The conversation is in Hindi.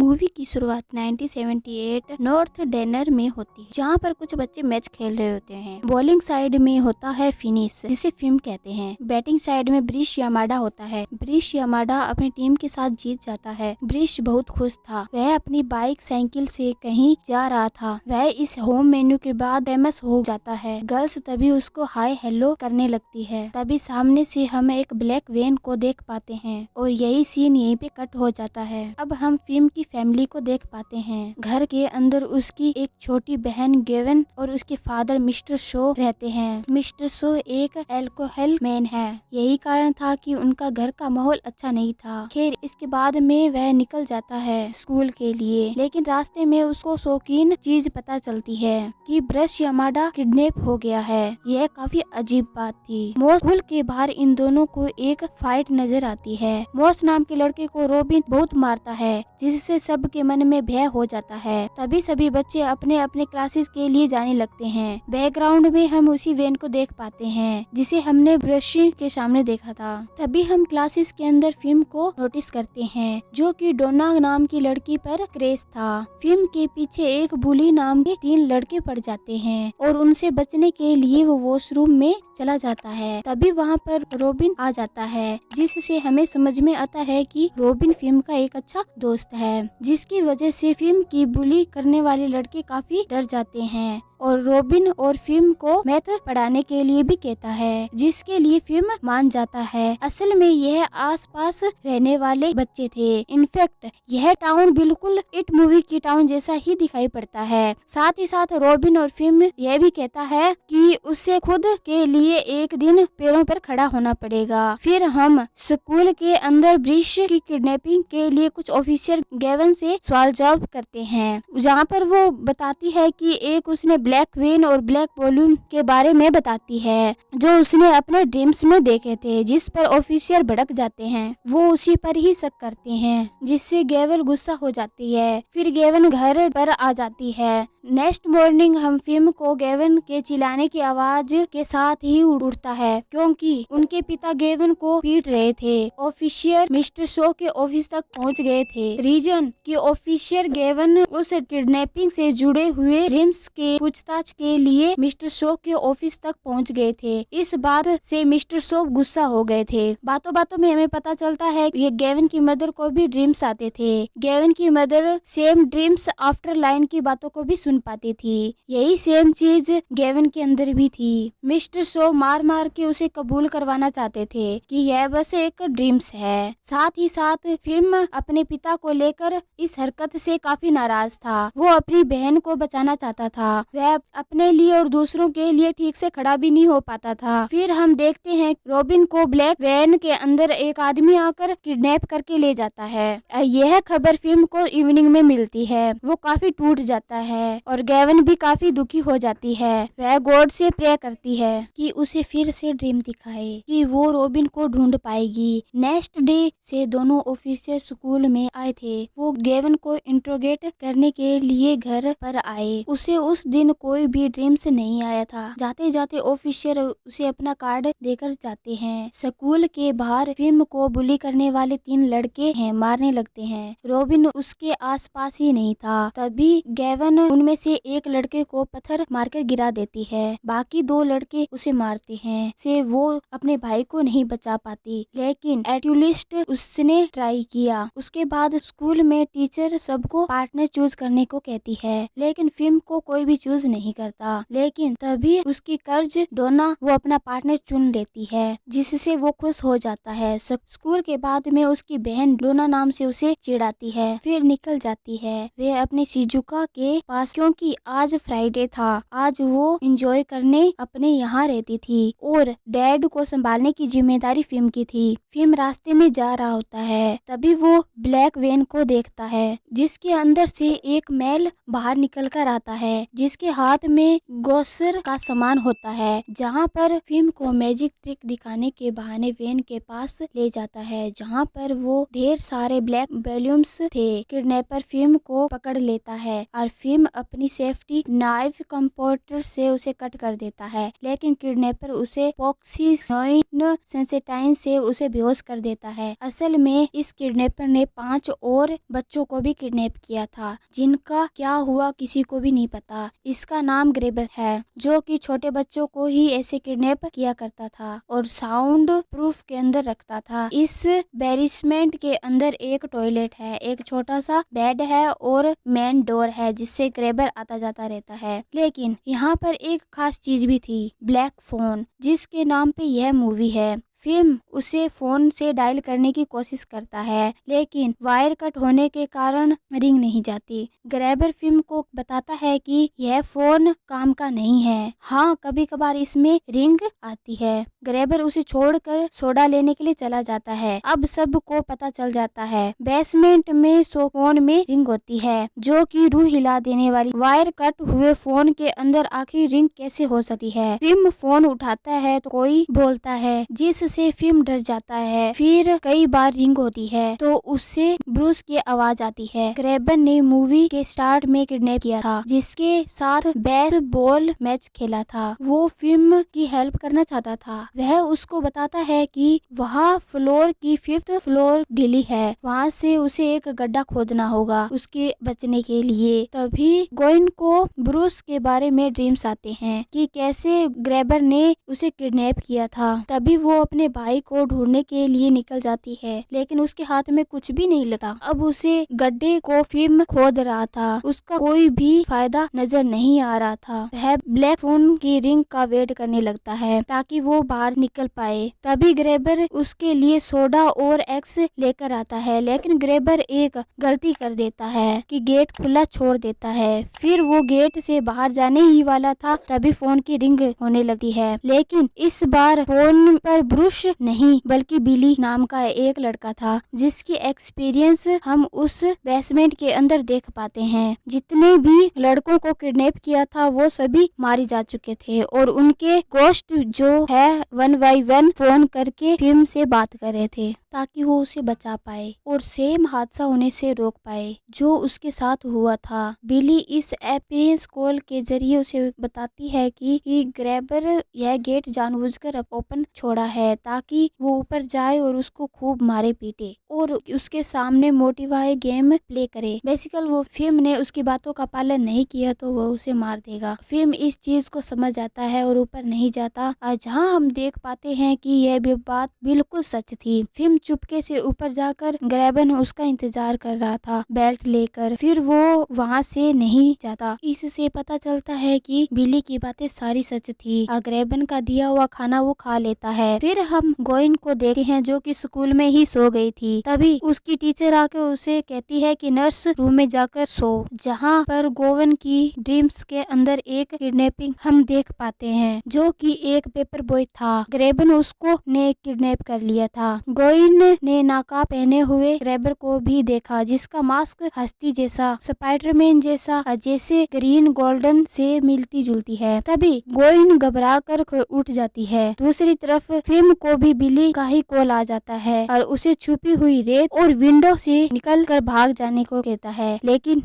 मूवी की शुरुआत 1978 नॉर्थ डेनर में होती है, जहाँ पर कुछ बच्चे मैच खेल रहे होते हैं। बॉलिंग साइड में होता है फिनिश, जिसे फिम कहते हैं। बैटिंग साइड में ब्रिश यामाडा होता है। ब्रिश यामाडा अपनी टीम के साथ जीत जाता है। ब्रिश बहुत खुश था। वह अपनी बाइक साइकिल से कहीं जा रहा था। वह इस होम मेन्यू के बाद फेमस हो जाता है। गर्ल्स तभी उसको हाय हेलो करने लगती है। तभी सामने से हम एक ब्लैक वैन को देख पाते हैं और यही सीन यहीं पे कट हो जाता है। अब हम फिल्म की फैमिली को देख पाते हैं। घर के अंदर उसकी एक छोटी बहन गेवन और उसके फादर मिस्टर शो रहते हैं। मिस्टर शो एक अल्कोहल मैन है। यही कारण था कि उनका घर का माहौल अच्छा नहीं था। खैर इसके बाद में वह निकल जाता है स्कूल के लिए, लेकिन रास्ते में उसको शौकीन चीज पता चलती है कि ब्रश यामाडा किडनैप हो गया है। यह काफी अजीब बात थी। मोस स्कूल के बाहर इन दोनों को एक फाइट नजर आती है। मोस नाम के लड़के को रॉबिन बहुत मारता है, जिससे सबके मन में भय हो जाता है। तभी सभी बच्चे अपने अपने क्लासेस के लिए जाने लगते हैं। बैकग्राउंड में हम उसी वैन को देख पाते हैं जिसे हमने ब्रश के सामने देखा था। तभी हम क्लासेस के अंदर फिल्म को नोटिस करते हैं, जो कि डोना नाम की लड़की पर क्रेज था। फिल्म के पीछे एक बुली नाम के 3 लड़के पड़ जाते हैं और उनसे बचने के लिए वो वॉशरूम में चला जाता है। तभी वहाँ पर रॉबिन आ जाता है, जिससे हमें समझ में आता है कि रॉबिन फिल्म का एक अच्छा दोस्त है, जिसकी वजह से फिल्म की बुली करने वाले लड़के काफी डर जाते हैं और रॉबिन और फिल्म को मैथ पढ़ाने के लिए भी कहता है, जिसके लिए फिल्म मान जाता है। असल में यह आसपास रहने वाले बच्चे थे। इनफैक्ट यह टाउन बिल्कुल इट मूवी की टाउन जैसा ही दिखाई पड़ता है। साथ ही साथ रॉबिन और फिल्म यह भी कहता है कि उसे खुद के लिए एक दिन पैरों पर खड़ा होना पड़ेगा। फिर हम स्कूल के अंदर ब्रिश की किडनैपिंग के लिए कुछ ऑफिसर गेवन से सवाल जवाब करते हैं, जहाँ पर वो बताती है कि एक उसने ब्लैक वेन और ब्लैक वॉल्यूम के बारे में बताती है, जो उसने अपने ड्रीम्स में देखे थे, जिस पर ऑफिसर भड़क जाते हैं। वो उसी पर ही शक करते हैं, जिससे गेवन गुस्सा हो जाती है। फिर गेवन घर पर आ जाती है। नेक्स्ट मॉर्निंग हम फिल्म को गेवन के चिल्लाने की आवाज के साथ ही उठता है, क्योंकि उनके पिता गेवन को पीट रहे थे। ऑफिसर मिस्टर शो के ऑफिस तक पहुंच गए थे। रीजन कि ऑफिसर गेवन उस किडनैपिंग से जुड़े हुए ड्रीम्स के पूछताछ के लिए मिस्टर शो के ऑफिस तक पहुंच गए थे। इस बात से मिस्टर शो गुस्सा हो गए थे। बातों बातों में हमें पता चलता है कि गेवन की मदर को भी ड्रीम्स आते थे। गेवन की mother same dreams after line की बातों को भी सुन पाती थी। यही सेम चीज गेवन के अंदर भी थी। मिस्टर शो मार मार के उसे कबूल करवाना चाहते थे कि यह बस एक ड्रीम्स है। साथ ही साथ फिल्म अपने पिता को लेकर इस हरकत से काफी नाराज था। वो अपनी बहन को बचाना चाहता था। वह अपने लिए और दूसरों के लिए ठीक से खड़ा भी नहीं हो पाता था। फिर हम देखते हैं रॉबिन को ब्लैक वैन के अंदर एक आदमी आकर किडनैप करके ले जाता है। यह खबर फिल्म को इवनिंग में मिलती है। वो काफी टूट जाता है और गेवन भी काफी दुखी हो जाती है। वह गॉड से प्रे करती है कि उसे फिर से ड्रीम दिखाए कि वो रॉबिन को ढूंढ पाएगी। नेक्स्ट डे से दोनों ऑफिसर स्कूल में आए थे। वो गेवन को इंट्रोगेट करने के लिए घर पर आए। उसे उस दिन कोई भी ड्रीम्स नहीं आया था। जाते जाते ऑफिसर उसे अपना कार्ड देकर जाते हैं। स्कूल के बाहर फिल्म को बुली करने वाले 3 लड़के हैं मारने लगते हैं। रॉबिन उसके आसपास ही नहीं था। तभी गेवन उनमें से एक लड़के को पत्थर मारकर गिरा देती है। बाकी 2 लड़के उसे मारते हैं। से वो अपने भाई को नहीं बचा पाती, लेकिन एटलीस्ट उसने ट्राई किया। उसके बाद स्कूल में टीचर सबको पार्टनर चूज करने को कहती है, लेकिन फिल्म को कोई भी चूज नहीं करता। लेकिन तभी उसकी कर्ज डोना वो अपना पार्टनर चुन लेती है, जिससे वो खुश हो जाता है। स्कूल के बाद में उसकी बहन डोना नाम से उसे चिढ़ाती है, फिर निकल जाती है। वे अपने शिजुका के पास, क्योंकि आज फ्राइडे था, आज वो एंजॉय करने अपने यहाँ रहती थी और डैड को संभालने की जिम्मेदारी फिल्म की थी। फिल्म रास्ते में जा रहा होता है, तभी वो ब्लैक वैन को देखता है, जिसके अंदर से एक मेल बाहर निकल कर आता है, जिसके हाथ में गोसर का सामान होता है। जहाँ पर फिल्म को मैजिक ट्रिक दिखाने के बहाने वैन के पास ले जाता है, जहाँ पर वो ढेर सारे ब्लैक बैलून्स थे। किडनैपर फिल्म को पकड़ लेता है और फिल्म अपनी सेफ्टी नाइफ कंप्यूटर से उसे कट कर देता है, लेकिन किडनैपर उसे पॉक्सीनोइन सेंसेटाइन से उसे बेहोश कर देता है। असल में इस किडनैपर ने 5 और बच्चों को भी किडनैप किया था, जिनका क्या हुआ किसी को भी नहीं पता। इसका नाम ग्रेबर है, जो कि छोटे बच्चों को ही ऐसे किडनैप किया करता था और साउंड प्रूफ के अंदर रखता था। इस बेसमेंट के अंदर एक टॉयलेट है, एक छोटा सा बेड है और मेन डोर है जिससे ग्रेबर आता जाता रहता है। लेकिन यहाँ पर एक खास चीज भी थी, ब्लैक फोन, जिसके नाम पे यह मूवी है। फिल्म उसे फोन से डायल करने की कोशिश करता है, लेकिन वायर कट होने के कारण रिंग नहीं जाती। ग्रेबर फिल्म को बताता है कि यह फोन काम का नहीं है। हाँ, कभी कभार इसमें रिंग आती है। ग्रेबर उसे छोड़कर सोडा लेने के लिए चला जाता है। अब सबको पता चल जाता है बेसमेंट में फोन में रिंग होती है, जो कि रूह हिला देने वाली। वायर कट हुए फोन के अंदर आखिर रिंग कैसे हो सकती है? फिल्म फोन उठाता है तो कोई बोलता है, जिससे फिल्म डर जाता है। फिर कई बार रिंग होती है तो उससे ब्रूस की आवाज आती है। ग्रेबर ने मूवी के स्टार्ट में किडनैप किया था, जिसके साथ बेसबॉल मैच खेला था। वो फिल्म की हेल्प करना चाहता था। वह उसको बताता है कि वहाँ फ्लोर की 5th फ्लोर ढीली है, वहाँ से उसे एक गड्ढा खोदना होगा उसके बचने के लिए। तभी गोइन को ब्रूस के बारे में ड्रीम्स आते हैं कि कैसे ग्रेबर ने उसे किडनैप किया था। तभी वो अपने भाई को ढूंढने के लिए निकल जाती है, लेकिन उसके हाथ में कुछ भी नहीं लगा। अब उसे गड्ढे को फिल्म खोद रहा था, उसका कोई भी फायदा नजर नहीं आ रहा था। वह ब्लैक फोन की रिंग का वेट करने लगता है ताकि वो बाहर निकल पाए। तभी ग्रेबर उसके लिए सोडा और एक्स लेकर आता है, लेकिन ग्रेबर एक गलती कर देता है कि गेट खुला छोड़ देता है। फिर वो गेट से बाहर जाने ही वाला था, तभी फोन की रिंग होने लगती है। लेकिन इस बार फोन पर ब्रूस नहीं बल्कि बिली नाम का एक लड़का था, जिसकी एक्सपीरियंस हम उस बेसमेंट के अंदर देख पाते हैं। जितने भी लड़कों को किडनैप किया था वो सभी मारे जा चुके थे और उनके गोस्ट जो है 1 by 1 फोन करके फिल्म से बात कर रहे थे ताकि वो उसे बचा पाए और सेम हादसा होने से रोक पाए जो उसके साथ हुआ था। बिली इस एक्सपीरियंस कॉल के जरिए उसे बताती है कि ग्रेबर यह गेट जानबूझकर ओपन छोड़ा है ताकि वो ऊपर जाए और उसको खूब मारे पीटे और उसके सामने मोटिवाई गेम प्ले करे। बेसिकल वो फिल्म ने उसकी बातों का पालन नहीं किया तो वो उसे मार देगा। फिल्म इस चीज को समझ आता है और ऊपर नहीं जाता, जहाँ हम देख पाते हैं कि यह भी बात बिल्कुल सच थी। फिल्म चुपके से ऊपर जाकर ग्रेबर उसका इंतजार कर रहा था बेल्ट लेकर, फिर वो वहाँ से नहीं जाता। इससे पता चलता है कि बिली की बातें सारी सच थी। ग्रेबर का दिया हुआ खाना वो खा लेता है। फिर हम गोइन को देखते हैं जो कि स्कूल में ही सो गई थी। तभी उसकी टीचर आकर उसे कहती है कि नर्स रूम में जाकर सो, जहाँ पर गोवन की ड्रीम्स के अंदर एक किडनैपिंग हम देख पाते हैं, जो कि एक पेपर बॉय था। ग्रेबर उसको ने किडनैप कर लिया था। गोइन ने नाकाब पहने हुए ग्रेबर को भी देखा, जिसका मास्क हस्ती जैसा स्पाइडरमैन जैसा जैसे ग्रीन गोल्डन से मिलती जुलती है। तभी गोइन घबरा कर उठ जाती है। दूसरी तरफ फिल्म को भी बिली का ही कॉल आ जाता है और उसे छुपी हुई रेत और विंडो से निकल कर भाग जाने को कहता है, लेकिन